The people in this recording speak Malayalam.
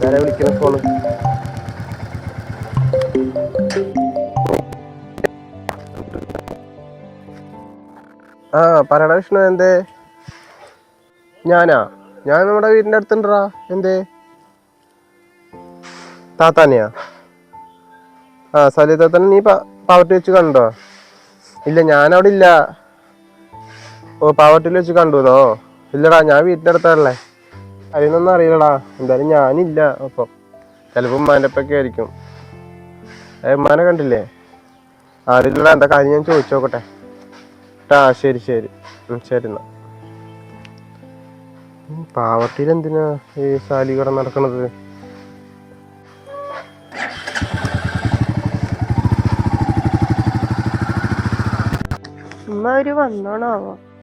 ആരാ വിളിക്കുന്ന ഫോണ്? ആ പറയടാ വിഷ്ണു, എന്തേ? ഞാൻ നമ്മുടെ വീടിന്റെ അടുത്തുണ്ടാ. എന്തേ? താത്താനെയാ? സലി താത്താനെ നീ പാവട്ടി വെച്ച് കണ്ടോ? ഇല്ല, ഞാനവിടെ ഇല്ല. ഓ, പാവട്ടിൽ വെച്ച് കണ്ടുന്നോ? ഇല്ലടാ, ഞാൻ വീട്ടിന്റെ അടുത്താണല്ലേ. അതിനൊന്നും അറിയില്ലടാ. എന്തായാലും ഞാനില്ല. അപ്പം ചിലപ്പോ ഉമ്മാന്റെ ഒപ്പൊക്കെ ആയിരിക്കും. ഉമ്മാനെ കണ്ടില്ലേ? അറിയില്ലടാ, എന്താ കാര്യം ഞാൻ ചോദിച്ചു നോക്കട്ടെ. ശരി ശരി. ശരി എന്നാ. പാവട്ടിയിൽ എന്തിനാ ഈ സാലി കട നടക്കണത്? ഉമ്മ അവര് വന്നോണാവോ?